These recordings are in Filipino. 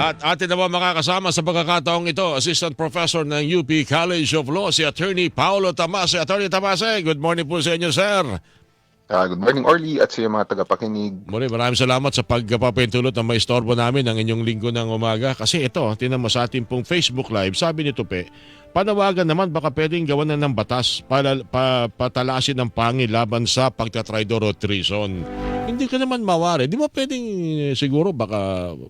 At atin naman makakasama sa pagkakataong ito, Assistant Professor ng UP College of Law, si Attorney Paulo Tamase. Attorney Tamase, good morning po sa inyo, sir. Good morning, Orly, at sa iyong mga tagapakinig. Muli, maraming salamat sa pagpapahintulot na may istorbo namin ng inyong linggo ng umaga. Kasi ito, tinan mo sa ating pong Facebook Live, sabi ni Tupe, panawagan naman baka pwedeng gawan na ng batas patalasin ng pangil laban sa pagtatraidor o treason. Hindi ka naman mawari. Di ba pwedeng siguro baka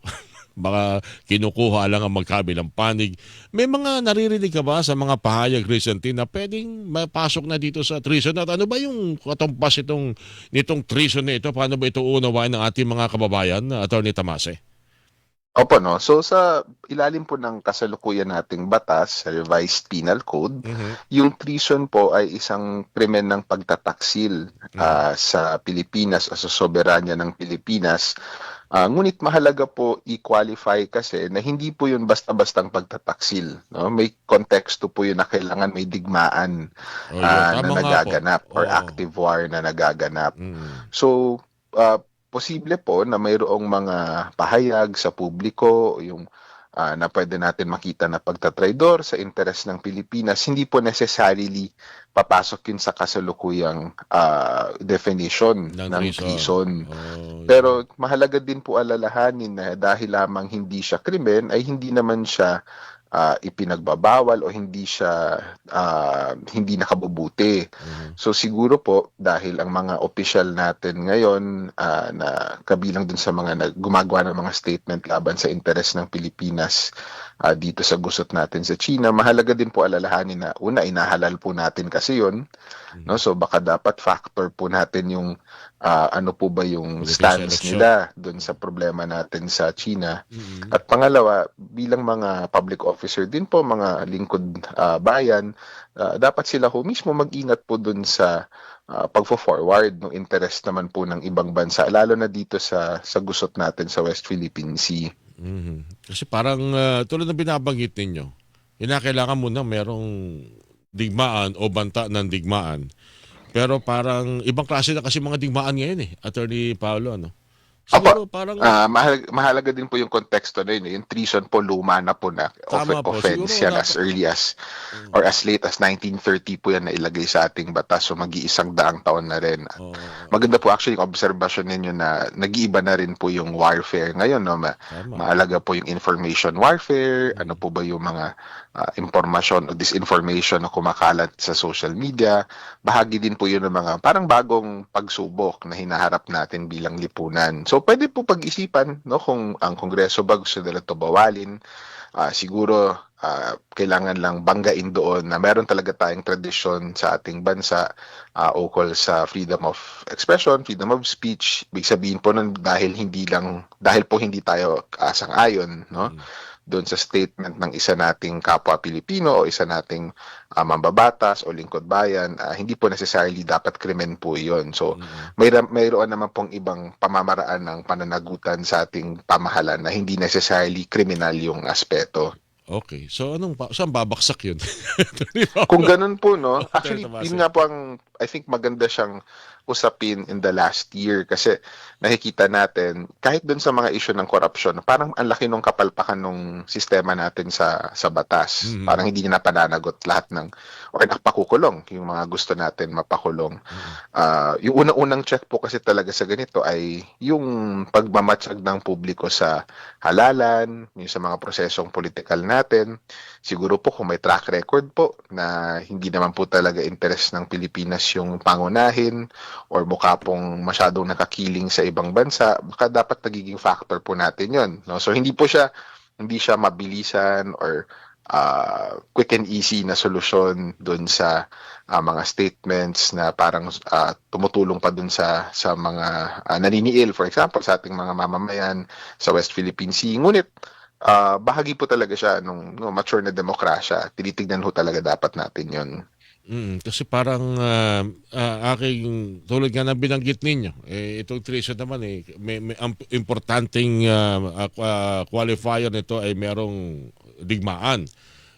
kinukuha lang ang magkabilang panig. May mga naririnig ka ba sa mga pahayag recently na pwedeng mapasok na dito sa treason? At ano ba yung katumpas nitong treason na ito? Paano ba ito unawain ng ating mga kababayan, Attorney Tamase? Opo, no? So sa ilalim po ng kasalukuyan nating batas, sa Revised Penal Code, yung treason po ay isang krimen ng pagtataksil sa Pilipinas o sa soberanya ng Pilipinas. Ngunit mahalaga po i-qualify kasi na hindi po yun basta-bastang pagtataksil. No? May konteksto po yun na kailangan may digmaan na nagaganap or active war na nagaganap. So, posible po na mayroong mga pahayag sa publiko yung na pwede natin makita na pagtatraidor sa interes ng Pilipinas, hindi po necessarily papasok yun sa kasalukuyang definition ng treason. Pero mahalaga din po alalahanin na dahil lamang hindi siya krimen, ay hindi naman siya ipinagbabawal o hindi siya hindi nakabubuti. So siguro po dahil ang mga opisyal natin ngayon na kabilang dun sa mga gumagawa ng mga statement laban sa interes ng Pilipinas dito sa gusot natin sa China, mahalaga din po alalahanin na una, inahalal po natin kasi yun. No? So baka dapat factor po natin yung ano po ba yung stance nila dun sa problema natin sa China. At pangalawa, bilang mga public officer din po, mga lingkod bayan, dapat sila ho mismo mag-ingat po dun sa pagfo-forward ng interest naman po ng ibang bansa, lalo na dito sa gusot natin sa West Philippine Sea. Kasi parang tulad ng binabanggit ninyo, kailangan muna merong digmaan o banta ng digmaan. Pero parang ibang klase na kasi mga digmaan ngayon Attorney Paulo, ano? Siguro parang mahalaga din po yung konteksto na yun. Yung treason po luma na po na offense yan as early as or as late as 1930 po yan na ilagay sa ating batas. So mag-iisang daang taon na rin. Maganda po actually yung observation ninyo na nag-iiba na rin po yung warfare ngayon. No? Mahalaga po yung information warfare. Ano po ba yung mga impormasyon o disinformation na kumakalat sa social media. Bahagi din po yun ng mga parang bagong pagsubok na hinaharap natin bilang lipunan. So pwede po pag-isipan no, kung ang Kongreso ba gusto nila ito bawalin. Siguro kailangan lang banggain doon na meron talaga tayong tradisyon sa ating bansa ukol sa freedom of expression, freedom of speech. Ibig sabihin po nun dahil po hindi tayo sang-ayon, no? Doon sa statement ng isa nating kapwa Pilipino o isa nating mambabatas o lingkod bayan, hindi po necessarily dapat krimen po iyon. So, mayroon naman pong ibang pamamaraan ng pananagutan sa ating pamahalan na hindi necessarily kriminal yung aspeto. Okay. So, saan babaksak yun? Kung ganun po, no? Actually, yun nga po I think maganda siyang usapin in the last year kasi nakikita natin kahit dun sa mga issue ng corruption, parang ang laki nung kapalpakan nung sistema natin sa batas. Parang hindi niya napananagot lahat or napakukulong yung mga gusto natin mapakulong. Yung unang-unang check po kasi talaga sa ganito ay yung pagmamatsyag ng publiko sa halalan, yung sa mga prosesong politikal natin. Siguro po kung may track record po na hindi naman po talaga interest ng Pilipinas yung pangunahin or mukha pong masyadong nakakiling sa ibang bansa, baka dapat nagiging factor po natin yun. No? So hindi siya mabilisan or quick and easy na solusyon dun sa mga statements na parang tumutulong pa dun sa mga naniniil, for example, sa ating mga mamamayan sa West Philippine Sea. Ngunit bahagi po talaga siya nung mature na demokrasya. Tinitignan ho talaga dapat natin yun. Kasi parang aking tulad nga ng binanggit ninyo, itong treason naman may ang importanteng qualifier nito ay merong digmaan,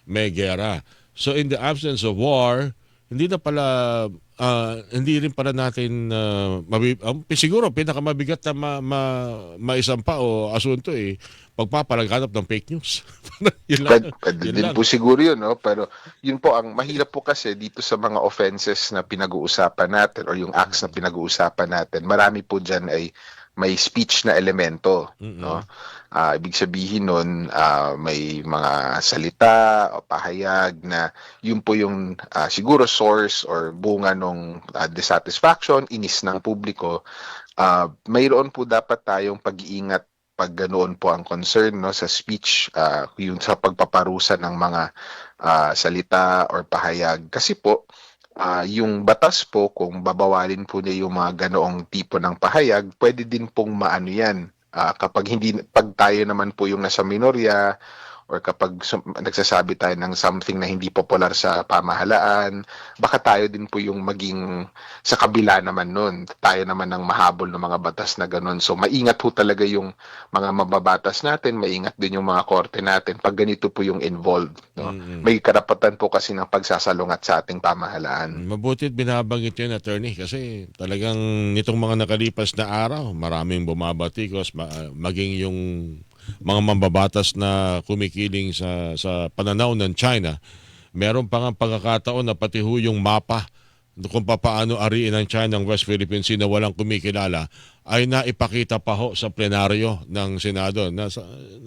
may gera. So in the absence of war, hindi na pala hindi rin para natin siguro pinakamabigat na maisampa o asunto pagpapalaganap ng fake news. Yun lang. Pwede Yun din lang. po siguro yun, no? Pero yun po, ang mahirap po kasi dito sa mga offenses na pinag-uusapan natin or yung acts na pinag-uusapan natin, marami po dyan ay may speech na elemento, no? Ibig sabihin nun, may mga salita o pahayag na yun po yung siguro source or bunga ng dissatisfaction, inis ng publiko. Mayroon po dapat tayong pag-iingat pag ganoon po ang concern, no, sa speech, yung sa pagpaparusa ng mga salita or pahayag. Kasi po, yung batas po, kung babawalin po niya yung mga ganoong tipo ng pahayag, pwede din pong maano yan. Pag tayo naman po yung nasa minorya, or kapag nagsasabi tayo ng something na hindi popular sa pamahalaan, baka tayo din po yung maging sa kabila naman nun. Tayo naman ang mahabol ng mga batas na ganun. So maingat po talaga yung mga mababatas natin, maingat din yung mga korte natin pag ganito po yung involved. No? May karapatan po kasi ng pagsasalungat sa ating pamahalaan. Mabutit binabanggit yun, attorney, kasi talagang nitong mga nakalipas na araw, maraming bumabatikos, maging yung mga mambabatas na kumikiling sa pananaw ng China. Meron pa nga pagkakataon na pati ho yung mapa kung paano ariin ng China ang West Philippine Sea na walang kumikilala ay naipakita pa ho sa plenaryo ng Senado na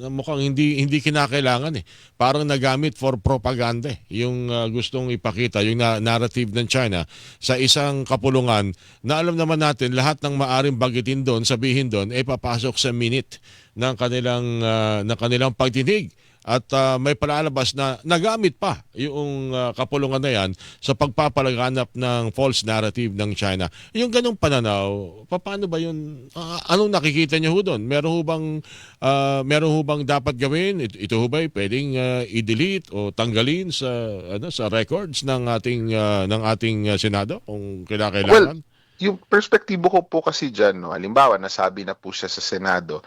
mukhang hindi kinakailangan Parang nagamit for propaganda yung gustong ipakita, yung narrative ng China sa isang kapulungan na alam naman natin lahat ng maaring bagitin doon, sabihin doon, papasok sa minute ng kanilang pagdinig. At may palalabas na nagamit pa yung kapulungan na yan sa pagpapalaganap ng false narrative ng China. Yung ganong pananaw, paano ba yun? Anong nakikita niyo ho doon? Meron ho bang dapat gawin? Ito ho ba pwedeng i-delete o tanggalin sa records ng ating Senado kung kailangan? Yung perspektibo ko po kasi dyan, no, halimbawa, nasabi na po siya sa Senado,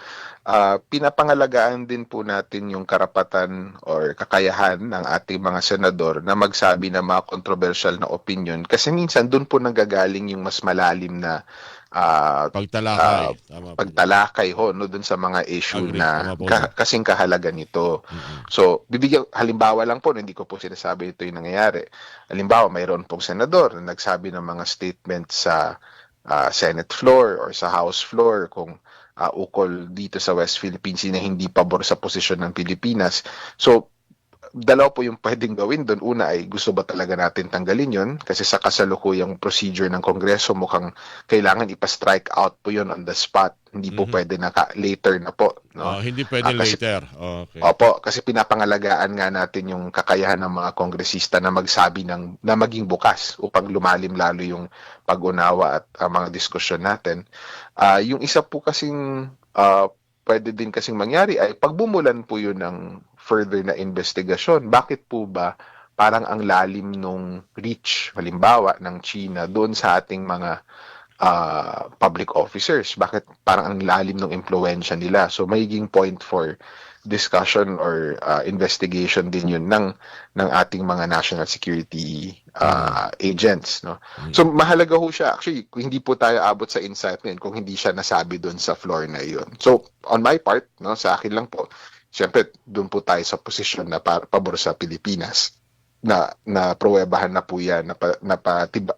pinapangalagaan din po natin yung karapatan or kakayahan ng ating mga senador na magsabi ng mga controversial na opinion. Kasi minsan doon po nanggagaling yung mas malalim na pagtalakay. Pagtalakay ho, no, dun sa mga issue na kasing kahalaga nito. So, halimbawa lang po, hindi ko po sinasabi ito yung nangyayari. Halimbawa, mayroon pong senador na nagsabi ng mga statement sa Senate floor or sa House floor kung ukol dito sa West Philippine Sea na hindi pabor sa posisyon ng Pilipinas. So, dalawa po yung pwedeng gawin doon. Una ay gusto ba talaga natin tanggalin yon? Kasi sa kasalukuyang procedure ng Kongreso mukhang kailangan ipa-strike out po yon on the spot. Hindi po pwede na later na po. No? Hindi pwede later. Okay. Opo, kasi pinapangalagaan nga natin yung kakayahan ng mga kongresista na magsabi na maging bukas upang lumalim lalo yung pag-unawa at mga diskusyon natin. Yung isa po kasing pwede din kasing mangyari ay pagbumulan po yun ng further na investigasyon. Bakit po ba parang ang lalim nung reach, halimbawa, ng China doon sa ating mga public officers? Bakit parang ang lalim ng impluensya nila? So, magiging point for discussion or investigation din yun ng ating mga national security agents. No? So, mahalaga ho siya. Actually, hindi po tayo abot sa insight na yun kung hindi siya nasabi doon sa floor na yun. So, on my part, no, sa akin lang po, siyempre, doon po tayo sa posisyon na pabor sa Pilipinas na pruwebahan na po yan,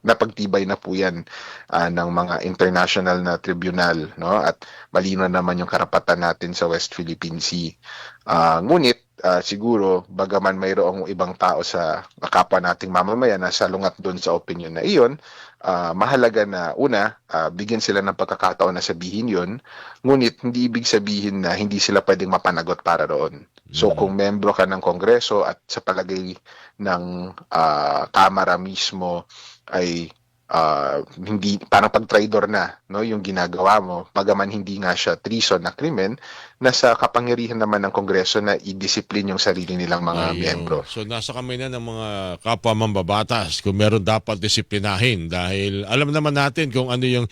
napagtibay na po yan ng mga international na tribunal, no? At malino naman yung karapatan natin sa West Philippine Sea. Ngunit, siguro, bagaman mayroong ibang tao sa kapwa nating mamamayan na salungat doon sa opinion na iyon, mahalaga na una, bigyan sila ng pagkakataon na sabihin yon, ngunit hindi ibig sabihin na hindi sila pwedeng mapanagot para roon. So kung membro ka ng Kongreso at sa palagay ng Kamara mismo ay hindi parang pag-traidor na, no, yung ginagawa mo, bagaman hindi nga siya treason na krimen, nasa kapangyarihan naman ng Kongreso na i-discipline yung sarili nilang mga miyembro. So nasa kamay na ng mga kapwa mambabatas kung meron dapat disiplinahin dahil alam naman natin kung ano yung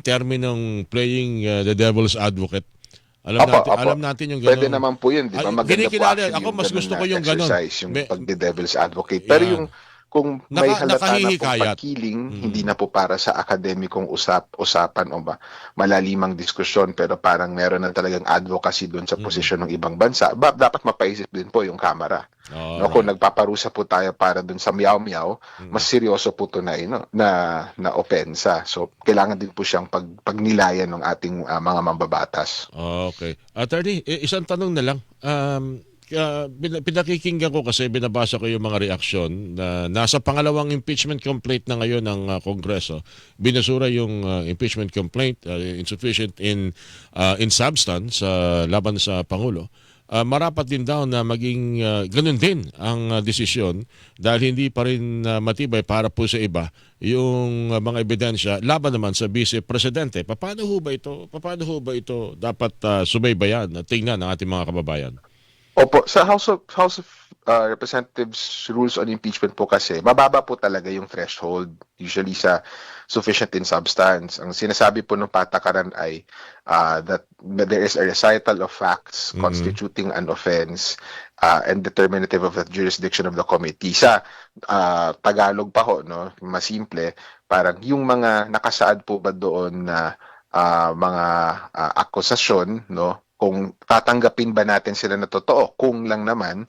terminong playing the devil's advocate. Alam natin yung gano'n. Pwede naman po yun, di ba? Maganda po ako mas gusto ko yung gano'n. Yung pag-devil's advocate. Pero yung kung may halata na po nakahihikayat. pagkiling, hindi na po para sa akademikong usapan o malalimang diskusyon, pero parang meron na talagang advocacy doon sa posisyon ng ibang bansa, dapat mapaisip din po yung Kamara. No, kung nagpaparusa po tayo para doon sa miyaw-miyaw, mas seryoso po ito na opensa. So, kailangan din po siyang pagnilayan ng ating mga mambabatas. Okay. Attorney, isang tanong na lang. Pinakikinggan ko kasi binabasa ko yung mga reaksyon na nasa pangalawang impeachment complaint na ngayon ng Kongreso. Binasura yung impeachment complaint, insufficient in substance laban sa Pangulo. Marapat din daw na maging ganun din ang desisyon dahil hindi pa rin matibay para po sa iba yung mga ebidensya laban naman sa Vice Presidente. Paano ho ba ito dapat subaybayan at tingnan ng ating mga kababayan? Opo, sa House of Representatives rules on impeachment po kasi, mababa po talaga yung threshold, usually sa sufficient in substance. Ang sinasabi po ng patakaran ay that there is a recital of facts constituting an offense and determinative of the jurisdiction of the committee. Sa Tagalog pa ho, no, masimple, parang yung mga nakasaad po ba doon na mga akusasyon, no, kung tatanggapin ba natin sila na totoo, kung lang naman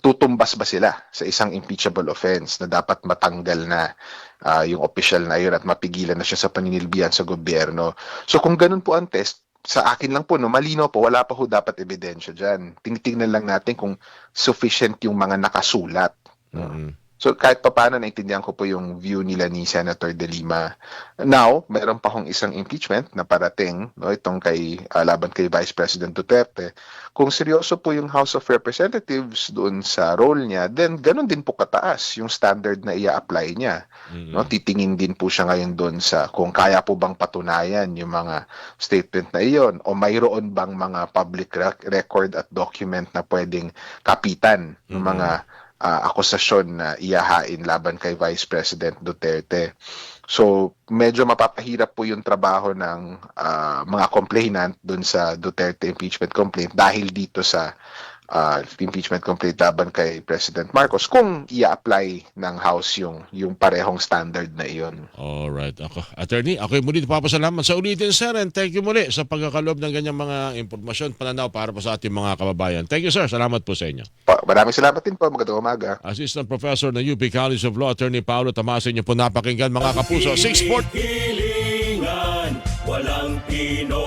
tutumbas ba sila sa isang impeachable offense na dapat matanggal na yung official na yun at mapigilan na siya sa paninilbihan sa gobyerno. So kung ganun po ang test, sa akin lang po, no, malino po, wala pa ho dapat ebidensya dyan. Tinitingnan lang natin kung sufficient yung mga nakasulat. No? So kahit papaano naintindihan ko po yung view nila ni Senator De Lima. Now, meron pa hong isang impeachment na parating, no, itong laban kay Vice President Duterte. Kung seryoso po yung House of Representatives doon sa role niya, then ganun din po kataas yung standard na ia-apply niya. No, titingin din po siya ngayon doon sa kung kaya po bang patunayan yung mga statement na iyon o mayroon bang mga public record at document na pwedeng kapitan ng mga akusasyon na iyahain laban kay Vice President Duterte. So, medyo mapapahirap po yung trabaho ng mga complainant dun sa Duterte impeachment complaint dahil dito sa impeachment complaint laban kay President Marcos kung i-apply ng House yung parehong standard na iyon. Alright. Attorney, ako'y muli papasalamat sa ulitin, sir, and thank you muli sa pagkakalob ng ganyang mga impormasyon, pananaw para po sa ating mga kababayan. Thank you, sir. Salamat po sa inyo. Maraming salamat din po. Magandang umaga. Assistant Professor ng UP College of Law, Attorney Paulo Tamasin, niyo po napakinggan mga kapuso. 6-4. Hilingan, walang Pinoy.